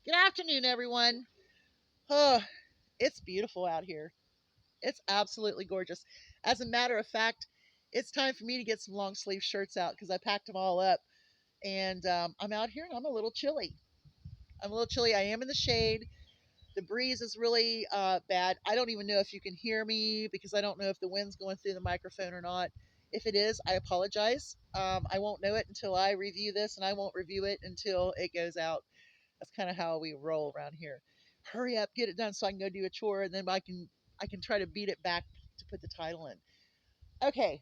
Good afternoon, everyone. Oh, it's beautiful out here. It's absolutely gorgeous. As a matter of fact, it's time for me to get some long sleeve shirts out because I packed them all up. And I'm out here and I'm a little chilly. I'm a little chilly. I am in the shade. The breeze is really bad. I don't even know if you can hear me because I don't know if the wind's going through the microphone or not. If it is, I apologize. I won't know it until I review this, and I won't review it until it goes out. That's kind of how we roll around here. Hurry up, get it done so I can go do a chore, and then I can try to beat it back to put the title in. Okay.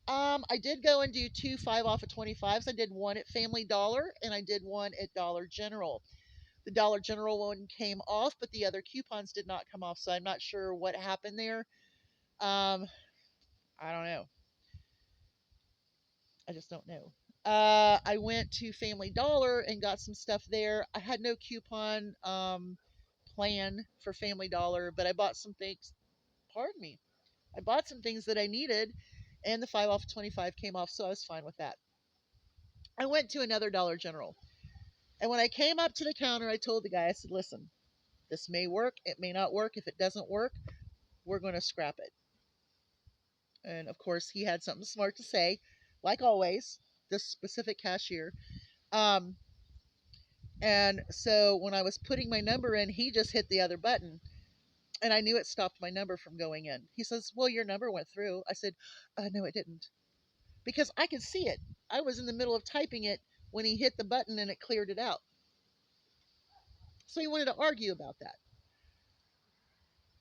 I did go and do two 5 off of 25s. I did one at Family Dollar and I did one at Dollar General. The Dollar General one came off, but the other coupons did not come off, so I'm not sure what happened there. Um, I don't know. I just don't know. I went to Family Dollar and got some stuff there. I had no coupon plan for Family Dollar, but I bought some things. Pardon me. I bought some things that I needed, and the 5 off 25 came off, so I was fine with that. I went to another Dollar General, and when I came up to the counter, I told the guy, I said, "Listen, this may work. It may not work. If it doesn't work, we're going to scrap it." And of course, he had something smart to say, like always. This specific cashier. Um, and so when I was putting my number in, he just hit the other button and I knew it stopped my number from going in. He says, "Well, your number went through." I said, "No, it didn't." Because I could see it. I was in the middle of typing it when he hit the button and it cleared it out. So he wanted to argue about that.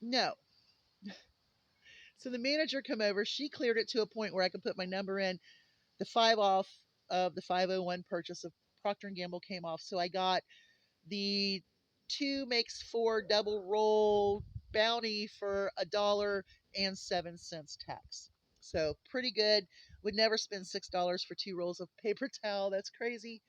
No. So the manager come over. She cleared it to a point where I could put my number in. The 5 off of the 501 purchase of Procter& Gamble came off. So I got the two makes four double roll bounty for $1.07 tax. So pretty good. Would never spend $6 for two rolls of paper towel. That's crazy.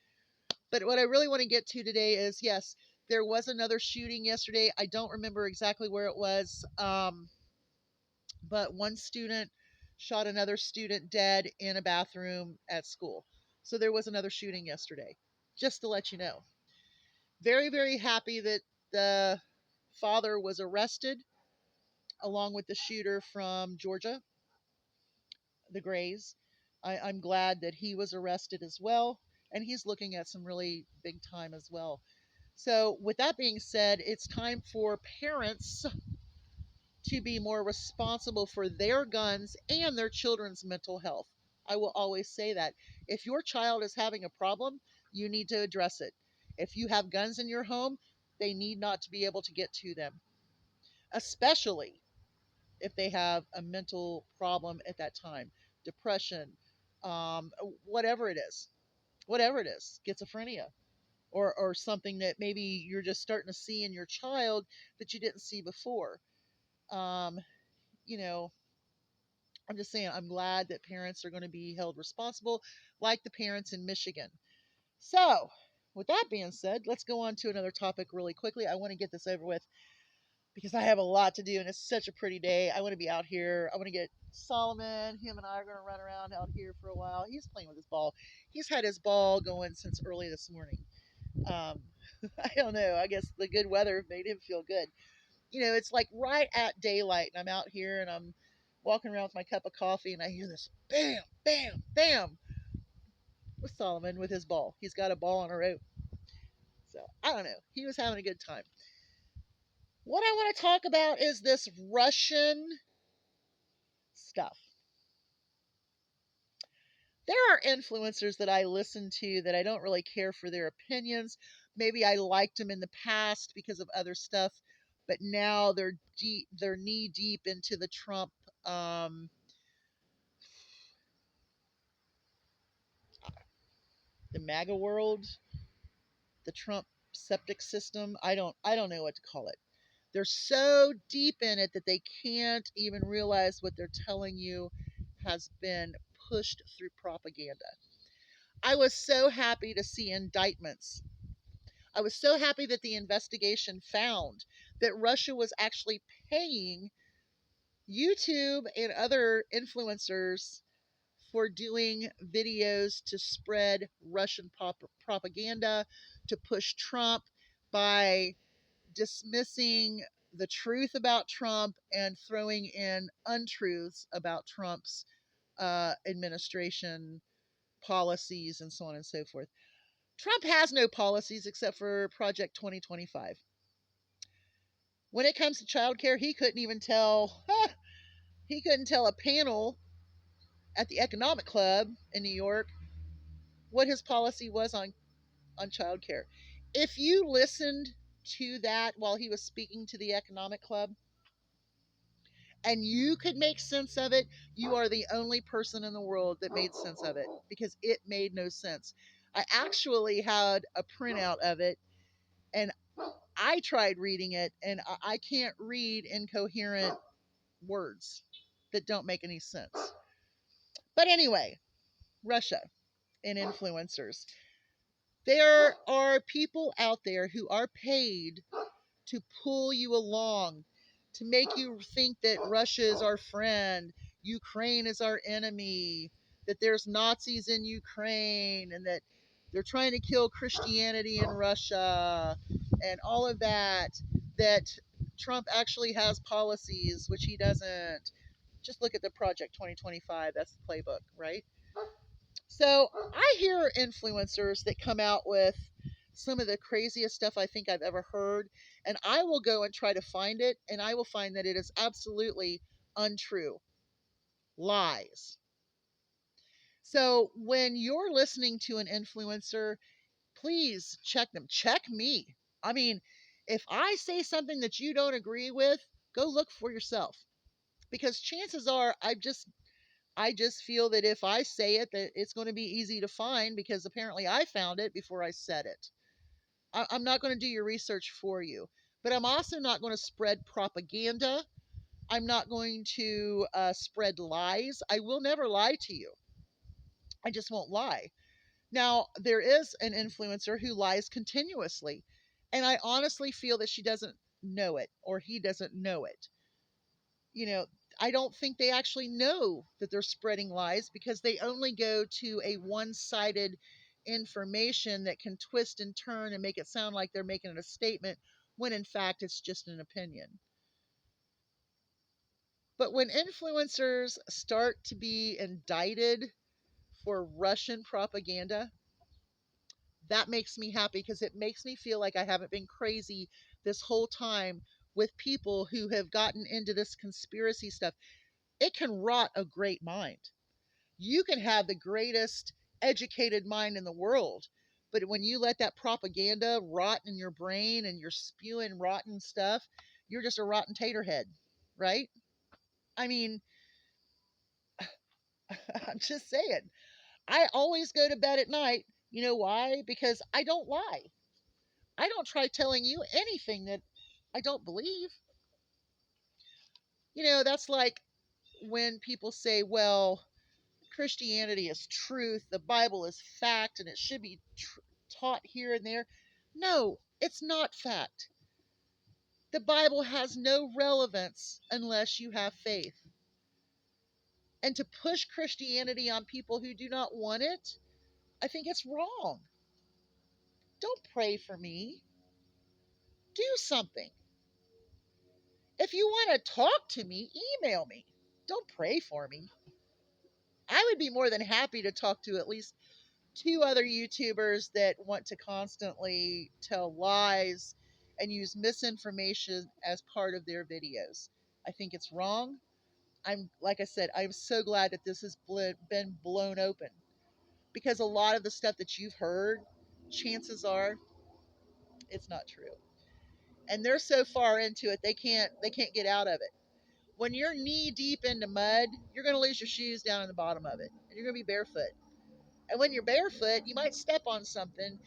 But what I really want to get to today is yes, there was another shooting yesterday. I don't remember exactly where it was, but one student shot another student dead in a bathroom at school. So there was another shooting yesterday, just to let you know. Very, very happy that the father was arrested along with the shooter from Georgia, the Grays. I'm glad that he was arrested as well, and he's looking at some really big time as well. So, with that being said, it's time for parents to be more responsible for their guns and their children's mental health. I will always say that. If your child is having a problem, you need to address it. If you have guns in your home, they need not to be able to get to them, especially if they have a mental problem at that time, depression, um, whatever it is, whatever it is, schizophrenia, or something that maybe you're just starting to see in your child that you didn't see before. Um, you know, I'm just saying, I'm glad that parents are going to be held responsible, like the parents in Michigan. So, with that being said, let's go on to another topic really quickly. I want to get this over with because I have a lot to do and it's such a pretty day. I want to be out here. I want to get Solomon. Him and I are going to run around out here for a while. He's playing with his ball. He's had his ball going since early this morning. Um, I don't know. I guess the good weather made him feel good. It's like right at daylight, and I'm out here and I'm walking around with my cup of coffee, and I hear this bam, bam, bam with Solomon with his ball. He's got a ball on a rope. So I don't know. He was having a good time. What I want to talk about is this Russian stuff. There are influencers that I listen to that I don't really care for their opinions. Maybe I liked them in the past because of other stuff, but now they're knee deep into the Trump the MAGA world, the Trump septic system. I don't know what to call it. They're so deep in it that they can't even realize what they're telling you has been pushed through propaganda. I was so happy to see indictments. I was so happy that the investigation found that Russia was actually paying YouTube and other influencers for doing videos to spread Russian propaganda, to push Trump. by dismissing the truth about Trump and throwing in untruths about Trump's administration policies and so on and so forth. Trump has no policies except for Project 2025. When it comes to childcare, he couldn't tell a panel at the Economic Club in New York what his policy was on childcare. If you listened to that while he was speaking to the Economic Club and you could make sense of it, you are the only person in the world that made sense of it because it made no sense. I actually had a printout of it and I tried reading it and I can't read incoherent words that don't make any sense. But anyway, Russia and influencers. There are people out there who are paid to pull you along, to make you think that Russia is our friend, Ukraine is our enemy, that there's Nazis in Ukraine, and that they're trying to kill Christianity in Russia, and all of that, that Trump actually has policies, which he doesn't. Just look at the Project 2025, that's the playbook, right? So I hear influencers that come out with some of the craziest stuff I think I've ever heard, and I will go and try to find it, and I will find that it is absolutely untrue. Lies. So when you're listening to an influencer, please check them. Check me. I mean, if I say something that you don't agree with, go look for yourself. Because chances are I just feel that if I say it, that it's going to be easy to find because apparently I found it before I said it. I'm not going to do your research for you, but I'm also not going to spread propaganda. I'm not going to spread lies. I will never lie to you. I just won't lie. Now, there is an influencer who lies continuously, and I honestly feel that she doesn't know it or he doesn't know it. You know, I don't think they actually know that they're spreading lies because they only go to a one sided information that can twist and turn and make it sound like they're making a statement when in fact it's just an opinion. But when influencers start to be indicted for Russian propaganda, that makes me happy because it makes me feel like I haven't been crazy this whole time with people who have gotten into this conspiracy stuff. It can rot a great mind. You can have the greatest educated mind in the world, but when you let that propaganda rot in your brain and you're spewing rotten stuff, you're just a rotten tater head, right? I mean, I'm just saying. I always go to bed at night. You know why? Because I don't lie. I don't try telling you anything that I don't believe. That's like when people say, well, Christianity is truth, the Bible is fact, and it should be taught here and there. No, it's not fact. The Bible has no relevance unless you have faith. And to push Christianity on people who do not want it, I think it's wrong. Don't pray for me. Do something. If you want to talk to me, email me. Don't pray for me. I would be more than happy to talk to at least two other YouTubers that want to constantly tell lies and use misinformation as part of their videos. I think it's wrong. Like I said, I'm so glad that this has been blown open because a lot of the stuff that you've heard, chances are it's not true. And they're so far into it they can't get out of it. When you're knee deep into mud, you're going to lose your shoes down in the bottom of it and you're going to be barefoot. And when you're barefoot, you might step on something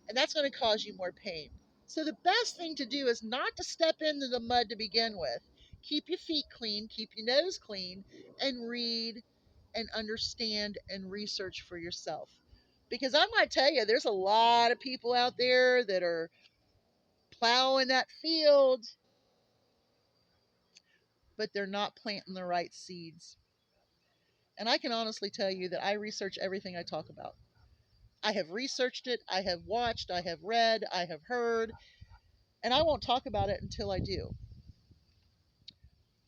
and that's going to cause you more pain. So the best thing to do is not to step into the mud to begin with. Keep your feet clean, keep your nose clean, and read and understand and research for yourself. Because I might tell you, there's a lot of people out there that are plowing that field, but they're not planting the right seeds. And I can honestly tell you that I research everything I talk about. I have researched it, I have watched, I have read, I have heard, And I won't talk about it until I do.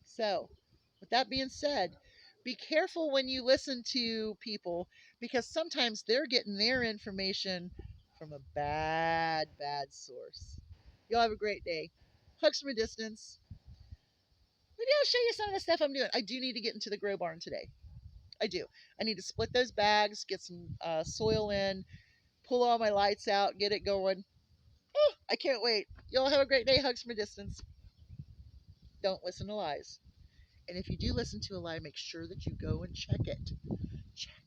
So, with that being said, be careful when you listen to people because sometimes they're getting their information from a bad source. Y'all have a great day. Hugs from a distance. Maybe I'll show you some of the stuff I'm doing. I do need to get into the grow barn today. I do. I need to split those bags, get some soil in, pull all my lights out, get it going. Oh, I can't wait. Y'all have a great day. Hugs from a distance. Don't listen to lies. And if you do listen to a lie, make sure that you go and check it. Check